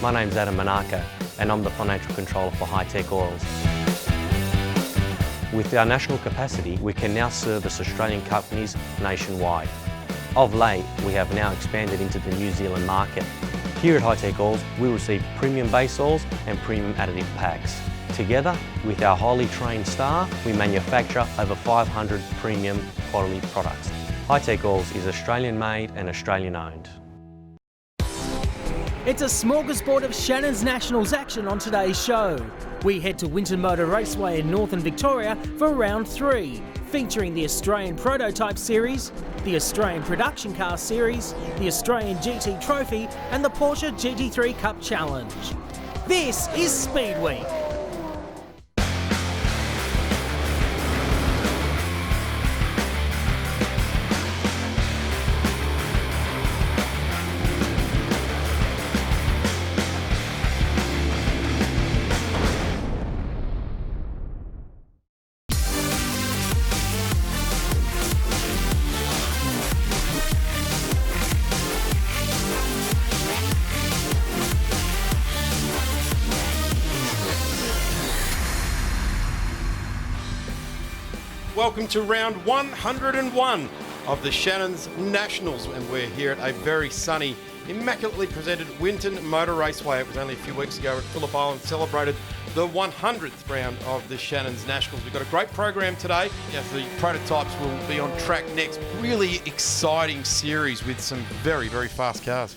My name's Adam Monaco and I'm the Financial Controller for High Tech Oils. With our national capacity, we can now service Australian companies nationwide. Of late, we have now expanded into the New Zealand market. Here at High Tech Oils, we receive premium base oils and premium additive packs. Together, with our highly trained staff, we manufacture over 500 premium quality products. High Tech Oils is Australian made and Australian owned. It's a smorgasbord of Shannons Nationals action on today's show. We head to Winton Motor Raceway in northern Victoria for round 3, featuring the Australian Prototype Series, the Australian Production Car Series, the Australian GT Trophy and the Porsche GT3 Cup Challenge. This is Speedweek. Welcome to round 101 of the Shannons Nationals, and we're here at a very sunny, immaculately presented Winton Motor Raceway. It was only a few weeks ago at Phillip Island, celebrated the 100th round of the Shannons Nationals. We've got a great program today. The prototypes will be on track next. Really exciting series with some very, very fast cars.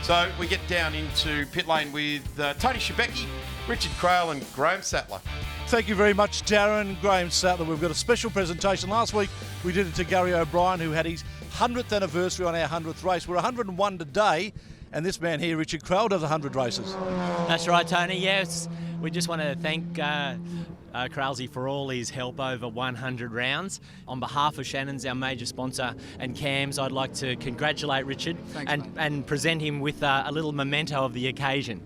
So we get down into pit lane with Tony Shebeki, Richard Craill and Graham Sattler. Thank you very much, Darren. Graham Sattler. We've got a special presentation. Last week we did it to Gary O'Brien, who had his 100th anniversary on our 100th race. We're 101 today, and this man here, Richard Craill, does 100 races. That's right, Tony. Yes, we just want to thank Crowlsy for all his help over 100 rounds. On behalf of Shannons, our major sponsor, and CAMS, I'd like to congratulate Richard. Thanks, and present him with a little memento of the occasion.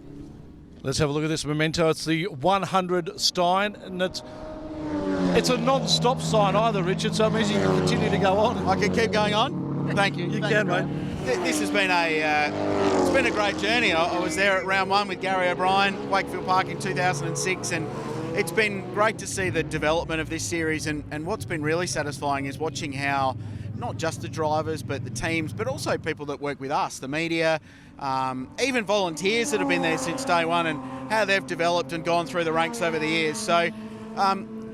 Let's have a look at this memento. It's the 100 Stein, and it's a non-stop sign either, Richard, so it means you can continue to go on. I can keep going on? Thank you. You Thank can, you, mate. This has been it's been a great journey. I was there at round 1 with Gary O'Brien, Wakefield Park in 2006, and it's been great to see the development of this series, and what's been really satisfying is watching how not just the drivers but the teams, but also people that work with us, the media, even volunteers that have been there since day one, and how they've developed and gone through the ranks over the years. So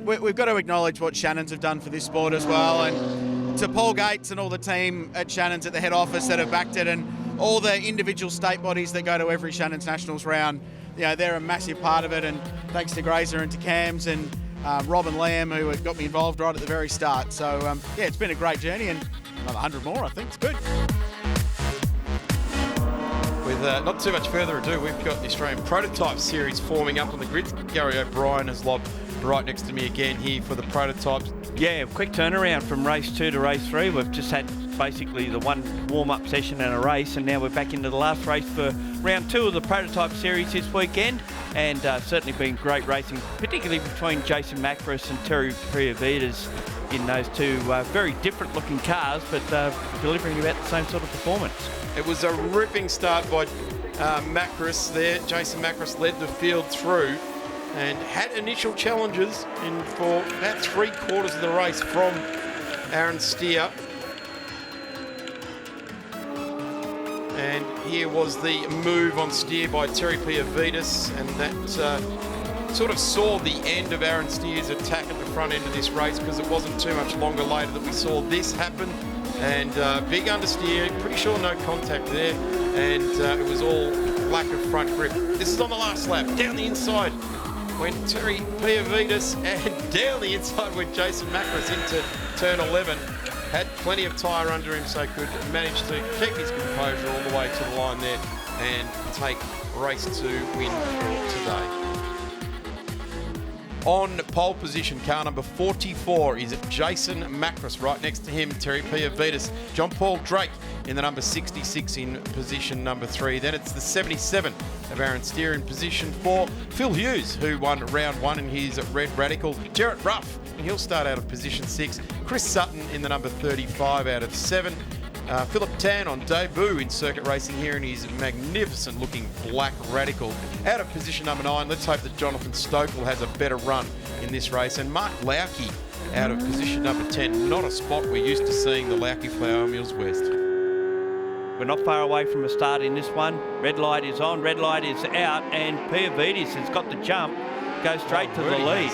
we've got to acknowledge what Shannons have done for this sport as well, and to Paul Gates and all the team at Shannons at the head office that have backed it, and all the individual state bodies that go to every Shannons Nationals round. You know, they're a massive part of it, and thanks to Grazer and to CAMS and Rob and Liam, who got me involved right at the very start. So yeah, it's been a great journey, and another 100 more, I think. It's good. With not too much further ado, we've got the Australian Prototype Series forming up on the grid. Gary O'Brien has lobbed right next to me again here for the prototypes. Yeah, quick turnaround from race 2 to race 3. We've just had basically the one warm-up session and a race, and now we're back into the last race for round 2 of the Prototype Series this weekend, and certainly been great racing, particularly between Jason Macris and Terry Priavitas in those two very different looking cars, but delivering about the same sort of performance. It was a ripping start by Macris there. Jason Macris led the field through and had initial challenges for about 3/4 of the race from Aaron Steer. And here was the move on Steer by Terry Priavitas, and that sort of saw the end of Aaron Steer's attack at the front end of this race, because it wasn't too much longer later that we saw this happen. And big understeer, pretty sure no contact there, and it was all lack of front grip. This is on the last lap, down the inside went Terry Priavitas, and down the inside went Jason Macris into turn 11. Had plenty of tyre under him, so could manage to keep his composure all the way to the line there and take race 2 win for today. On pole position, car number 44 is Jason Macris. Right next to him, Terry Priavitas. John Paul Drake in the number 66 in position number 3. Then it's the 77 of Aaron Steer in position 4. Phil Hughes, who won round 1 in his Red Radical. Jarrett Ruff, and he'll start out of position 6. Chris Sutton in the number 35 out of 7. Philip Tan on debut in circuit racing here in his magnificent looking black Radical. Out of position number 9, let's hope that Jonathan Stokell has a better run in this race. And Mark Lauke out of position number 10, not a spot we're used to seeing the Lauke Flower Mills West. We're not far away from a start in this one. Red light is on, red light is out, and Piavidis has got the jump, goes straight to the lead.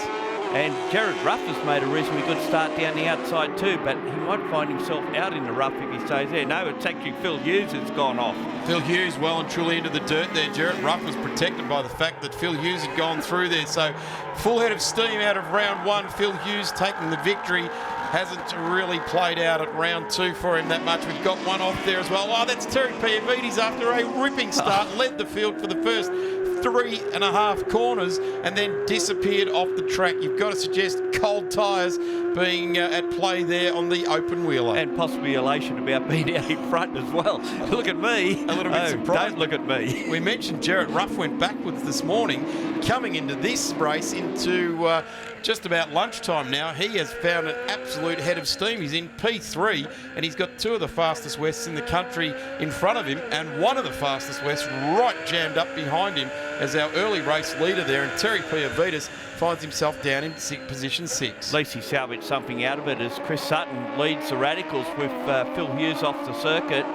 And Jared Ruff has made a reasonably good start down the outside too, but he might find himself out in the rough if he stays there. No, it's actually Phil Hughes that's gone off. Phil Hughes well and truly into the dirt there. Jared Ruff was protected by the fact that Phil Hughes had gone through there. So full head of steam out of round 1. Phil Hughes taking the victory. Hasn't really played out at round 2 for him that much. We've got one off there as well. Oh, that's Terry Piavidis after a ripping start. Led the field for the first 3.5 corners and then disappeared off the track. You've got to suggest cold tyres being at play there on the open wheeler. And possibly elation about being out in front as well. Look at me. A little bit surprised. Don't look at me. We mentioned Jared Ruff went backwards this morning. Coming into this race into just about lunchtime now, he has found an absolute head of steam. He's in P3 and he's got 2 of the fastest Wests in the country in front of him and one of the fastest Wests right jammed up behind him as our early race leader there. And Terry Piavidis finds himself down in position 6. At least he salvaged something out of it as Chris Sutton leads the Radicals with Phil Hughes off the circuit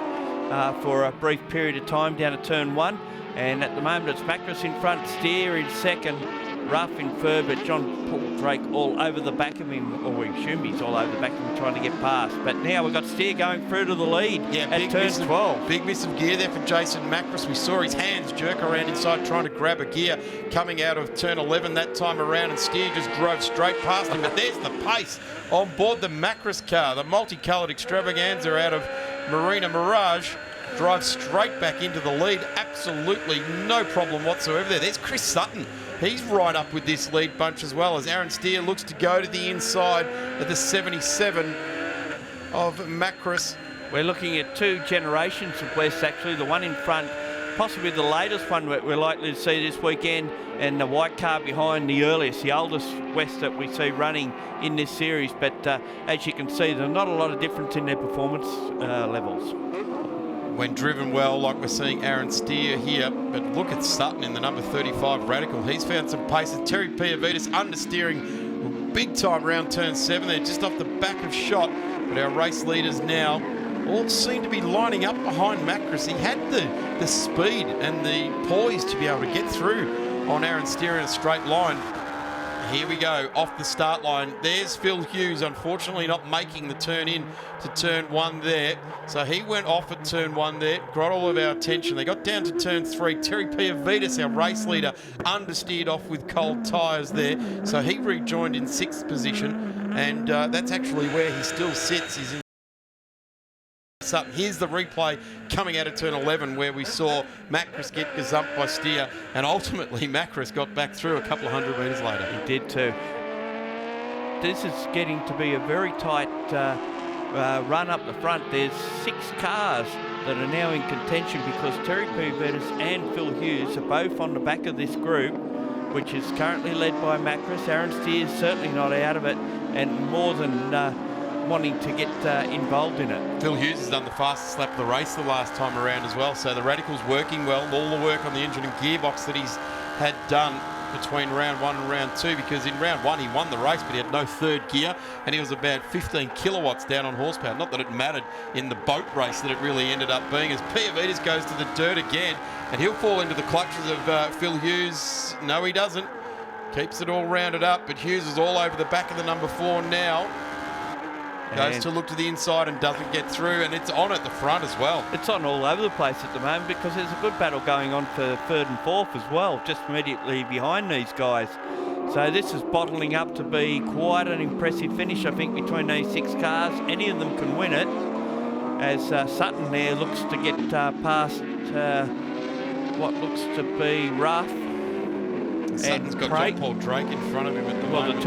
for a brief period of time down to turn 1. And at the moment it's Macris in front, Steer in second, Ruff in third, but John Paul Drake all over the back of him, or we assume he's all over the back of him trying to get past. But now we've got Steer going through to the lead at turn 12. Big miss of gear there for Jason Macris. We saw his hands jerk around inside trying to grab a gear coming out of turn 11 that time around, and Steer just drove straight past him. But there's the pace on board the Macris car. The multicoloured extravaganza out of Marina Mirage drives straight back into the lead. Absolutely no problem whatsoever there. There's Chris Sutton. He's right up with this lead bunch as well as Aaron Steer looks to go to the inside of the 77 of Macris. We're looking at 2 generations of West actually. The one in front, possibly the latest one we're likely to see this weekend, and the white car behind the earliest, the oldest West that we see running in this series. But as you can see, there's not a lot of difference in their performance levels. When driven well, like we're seeing Aaron Steer here, but look at Sutton in the number 35 Radical. He's found some paces. Terry Piavidis understeering big time round turn 7 there, just off the back of shot. But our race leaders now all seem to be lining up behind Macris. He had the speed and the poise to be able to get through on Aaron Steer in a straight line. Here we go, off the start line. There's Phil Hughes, unfortunately not making the turn in to turn 1 there. So he went off at turn 1 there, got all of our attention. They got down to turn 3. Terry Piavidis, our race leader, understeered off with cold tyres there. So he rejoined in 6th position, and that's actually where he still sits. He's in Sutton. Here's the replay coming out of turn 11 where we saw Macris get gazumped by Steer, and ultimately Macris got back through a couple of 100 metres later. He did too. This is getting to be a very tight run up the front. There's 6 cars that are now in contention because Terry Piavidis and Phil Hughes are both on the back of this group, which is currently led by Macris. Aaron Steer is certainly not out of it, and more than wanting to get involved in it. Phil Hughes has done the fastest lap of the race the last time around as well, so the Radical's working well. All the work on the engine and gearbox that he's had done between round 1 and round 2, because in round 1 he won the race but he had no third gear and he was about 15 kilowatts down on horsepower. Not that it mattered in the boat race that it really ended up being, as Piavidis goes to the dirt again and he'll fall into the clutches of Phil Hughes. No, he doesn't. Keeps it all rounded up, but Hughes is all over the back of the number 4 now. Goes to look to the inside and doesn't get through, and it's on at the front as well. It's on all over the place at the moment because there's a good battle going on for 3rd and 4th as well, just immediately behind these guys. So this is bottling up to be quite an impressive finish, I think, between these 6 cars. Any of them can win it, as Sutton there looks to get past what looks to be Ruff. Sutton's got John Paul Drake in front of him at the moment. Well, the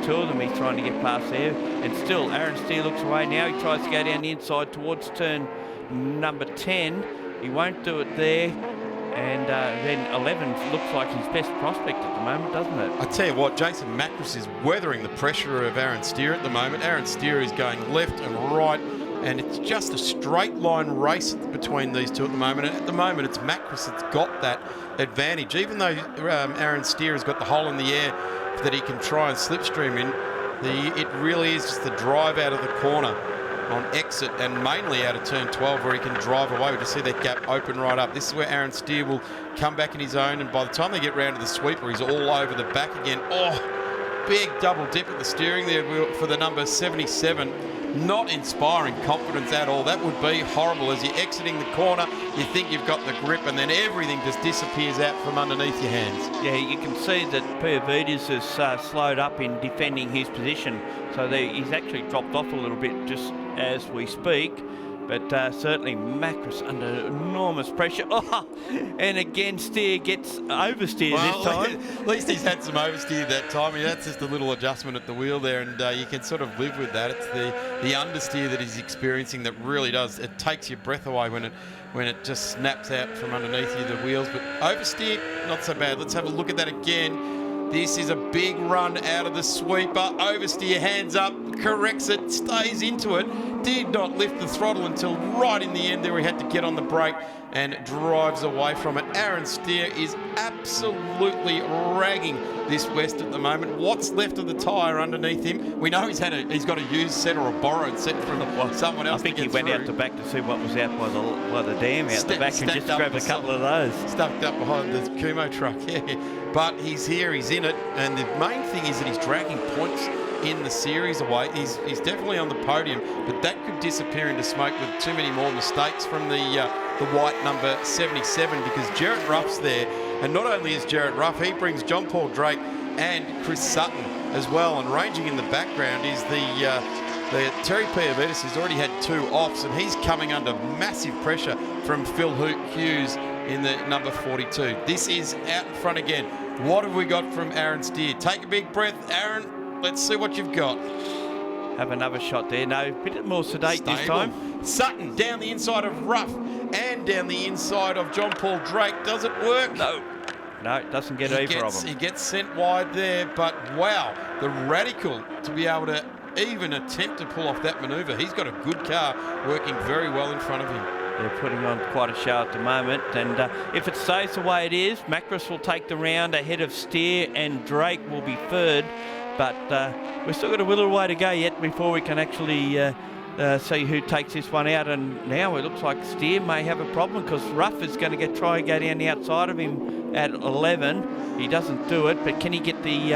two of them he's trying to get past there. And still, Aaron Steer looks away. Now he tries to go down the inside towards turn number 10. He won't do it there. And then 11 looks like his best prospect at the moment, doesn't it? I tell you what, Jason Macris is weathering the pressure of Aaron Steer at the moment. Aaron Steer is going left and right and it's just a straight line race between these two at the moment. And at the moment, it's Macris that's got that advantage. Even though Aaron Steer has got the hole in the air that he can try and slipstream in, it really is just the drive out of the corner on exit and mainly out of turn 12 where he can drive away. We just see that gap open right up. This is where Aaron Steer will come back in his own, and by the time they get round to the sweeper, he's all over the back again. Oh, big double dip at the steering there for the number 77. Not inspiring confidence at all. That would be horrible. As you're exiting the corner, you think you've got the grip, and then everything just disappears out from underneath your hands. Yeah, you can see that Piavides has slowed up in defending his position, so he's actually dropped off a little bit just as we speak. But certainly Macris under enormous pressure. Oh, and again, Steer gets oversteer this time. At least he's had some oversteer that time. That's just a little adjustment at the wheel there, and you can sort of live with that. It's the understeer that he's experiencing that really does. It takes your breath away when it just snaps out from underneath you, the wheels. But oversteer, not so bad. Let's have a look at that again. This is a big run out of the sweeper. Oversteer, hands up, corrects it, stays into it. Did not lift the throttle until right in the end there. We had to get on the brake and drives away from it. Aaron Steer is absolutely ragging this West at the moment. What's left of the tyre underneath him? We know he's got a used set or a borrowed set from someone else. I think he went out the back to see what was out by the dam out the back and just grabbed a couple of those. Stuck up behind the Kumo truck, yeah. But he's here, he's in it, and the main thing is that he's dragging points in the series away. He's definitely on the podium, but that could disappear into smoke with too many more mistakes from the white number 77, because Jarrett Ruff's there, and not only is Jarrett Ruff, he brings John Paul Drake and Chris Sutton as well, and ranging in the background is the Terry Piavides, who's already had 2 offs, and he's coming under massive pressure from Phil Hughes in the number 42. This is out in front again. What have we got from Aaron Steer? Take a big breath, Aaron. Let's see what you've got. Have another shot there. No, a bit more sedate this time. Sutton down the inside of Ruff and down the inside of John Paul Drake. Does it work? No, it doesn't get either of them. He gets sent wide there, but wow, the Radical to be able to even attempt to pull off that manoeuvre. He's got a good car working very well in front of him. They're putting on quite a show at the moment, and if it stays the way it is, Macris will take the round ahead of Steer, and Drake will be third. But we've still got a little way to go yet before we can actually see who takes this one out. And now it looks like Steer may have a problem, because Ruff is going to try and go down the outside of him at 11. He doesn't do it, but can he get the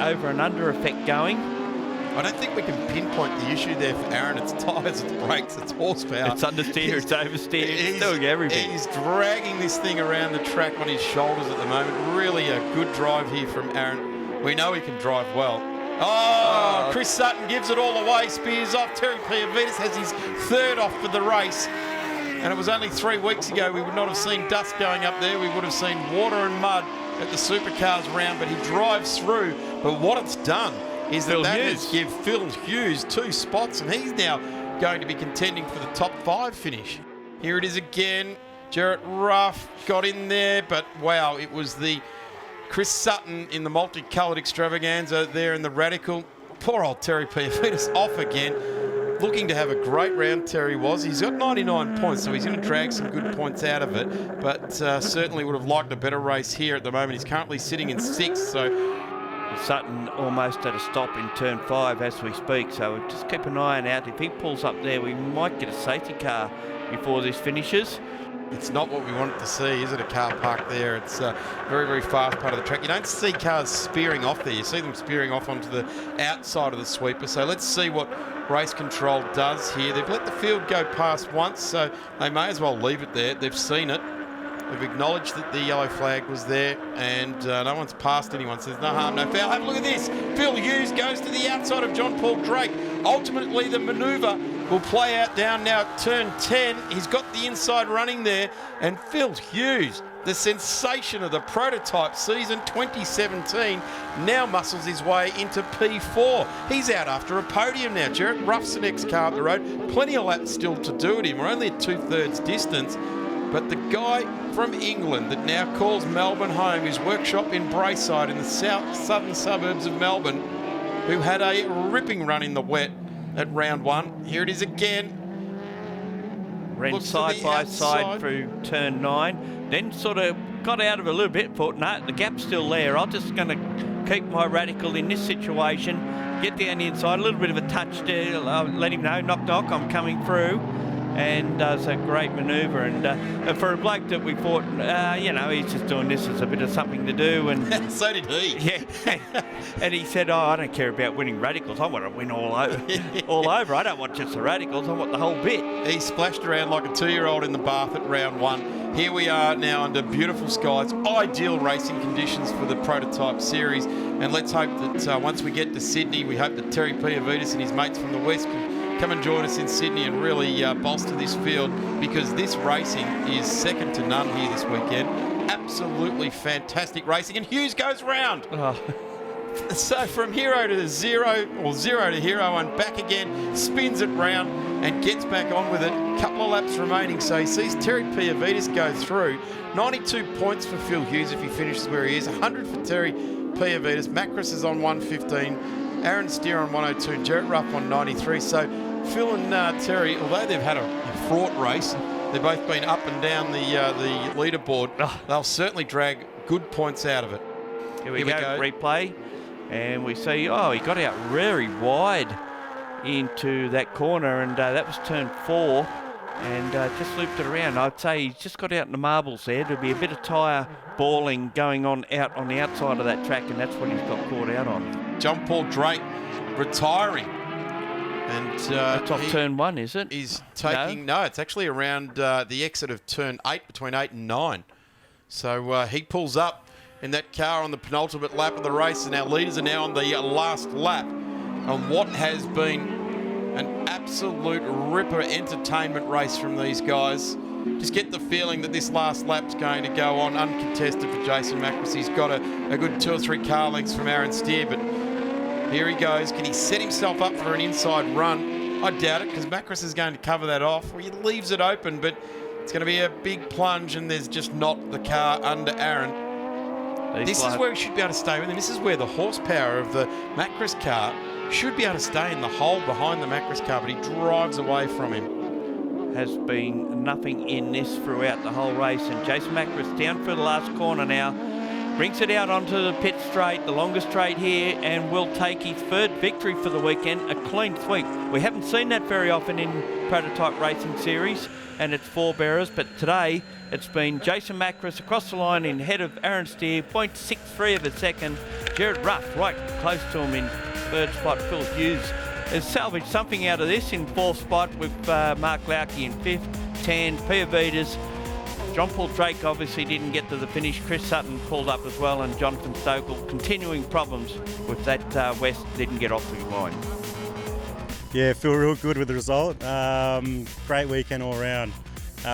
over and under effect going? I don't think we can pinpoint the issue there for Aaron. It's tyres, it's brakes, it's horsepower. It's understeer, it's oversteer, it's doing everything. He's dragging this thing around the track on his shoulders at the moment. Really a good drive here from Aaron. We know he can drive well. Oh, Chris Sutton gives it all away, spears off. Terry Piavides has his 3rd off for the race. And it was only 3 weeks ago we would not have seen dust going up there. We would have seen water and mud at the supercars round, but he drives through. But what it's done is that has give Phil Hughes 2 spots, and he's now going to be contending for the top 5 finish. Here it is again. Jarrett Ruff got in there, but wow, it was the Chris Sutton in the multicoloured extravaganza there in the Radical. Poor old Terry Piavides off again. Looking to have a great round, Terry was. He's got 99 points, so he's going to drag some good points out of it, but certainly would have liked a better race here at the moment. He's currently sitting in 6th, so Sutton almost at a stop in turn 5 as we speak, so just keep an eye out. If he pulls up there, we might get a safety car before this finishes. It's not what we wanted to see, is it? A car park there. It's a very, very fast part of the track. You don't see cars spearing off there. You see them spearing off onto the outside of the sweeper. So let's see what race control does here. They've let the field go past once, so they may as well leave it there. They've seen it. They've acknowledged that the yellow flag was there, and no one's passed anyone, so there's no harm, no foul. Have a look at this. Phil Hughes goes to the outside of John Paul Drake. Ultimately, the manoeuvre will play out down now at turn 10. He's got the inside running there, and Phil Hughes, the sensation of the prototype season 2017, now muscles his way into P4. He's out after a podium now. Jarrett Ruff's the next car up the road. Plenty of laps still to do at him. We're only at 2/3 distance. But the guy from England that now calls Melbourne home, his workshop in Brayside in the southern suburbs of Melbourne, who had a ripping run in the wet at round 1. Here it is again. Ran Looks to side the by outside. side through turn 9, then sort of got out of it a little bit, thought, no, the gap's still there. I'm just going to keep my radical in this situation, get down the inside, a little bit of a touch there, let him know, knock, knock, I'm coming through. And does a great manoeuvre. And for a bloke that we thought, you know, he's just doing this as a bit of something to do. And So did he. yeah, and he said, "Oh, I don't care about winning radicals. I want to win all over. All over. I don't want just the radicals. I want the whole bit." He splashed around like a 2-year-old in the bath at round 1. Here we are now under beautiful skies, ideal racing conditions for the prototype series. And let's hope that once we get to Sydney, we hope that Terry Piavitas and his mates from the West can come and join us in Sydney and really bolster this field, because this racing is second to none here this weekend. Absolutely fantastic racing. And Hughes goes round. Oh. So from hero to zero, or zero to hero, and back again, spins it round and gets back on with it. Couple of laps remaining, so he sees Terry Piavitas go through. 92 points for Phil Hughes if he finishes where he is. 100 for Terry Piavitas. Macris is on 115. Aaron Steer on 102. Jarrett Ruff on 93. So Phil and Terry, although they've had a fraught race, they've both been up and down the leaderboard. They'll certainly drag good points out of it. Here we go, replay. And we see, oh, he got out very wide into that corner, and that was turn 4, and just looped it around. I'd say he's just got out in the marbles there. There'll be a bit of tyre balling going on out on the outside of that track, and that's what he's got caught out on. John Paul Drake retiring. And it's off turn 1, is it? He's taking, no, it's actually around the exit of turn 8, between 8 and 9. So he pulls up in that car on the penultimate lap of the race, and our leaders are now on the last lap on what has been an absolute ripper entertainment race from these guys. Just get the feeling that this last lap's going to go on uncontested for Jason Macris. He's got a good 2 or 3 car lengths from Aaron Steer, but here he goes. Can he set himself up for an inside run? I doubt it, because Macris is going to cover that off. Well, he leaves it open, but it's going to be a big plunge, and there's just not the car under Aaron. This is where he should be able to stay with him. This is where the horsepower of the Macris car should be able to stay in the hole behind the Macris car, but he drives away from him. Has been nothing in this throughout the whole race, and Jason Macris down for the last corner now. Brings it out onto the pit straight, the longest straight here, and will take his 3rd victory for the weekend, a clean sweep. We haven't seen that very often in Prototype Racing Series, and it's 4 bearers, but today it's been Jason Macris across the line in head of Aaron Steer, 0.63 of a second. Jared Ruff right close to him in 3rd spot. Phil Hughes has salvaged something out of this in 4th spot, with Mark Lauke in 5th, Tan, Piavitas. John Paul Drake obviously didn't get to the finish. Chris Sutton pulled up as well, and Jonathan Stokel continuing problems with that West, didn't get off the line. Yeah, feel real good with the result. Great weekend all around.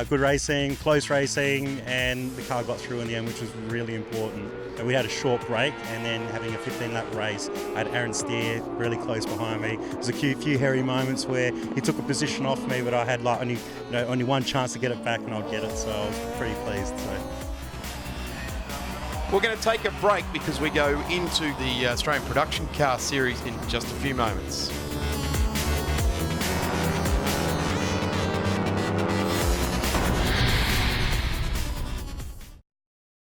Good racing, close racing, and the car got through in the end, which was really important. And we had a short break, and then having a 15-lap race, I had Aaron Steer really close behind me. There's a few hairy moments where he took a position off me, but I had like only one chance to get it back, and I'll get it. So I was pretty pleased. So. We're going to take a break because we go into the Australian Production Car Series in just a few moments.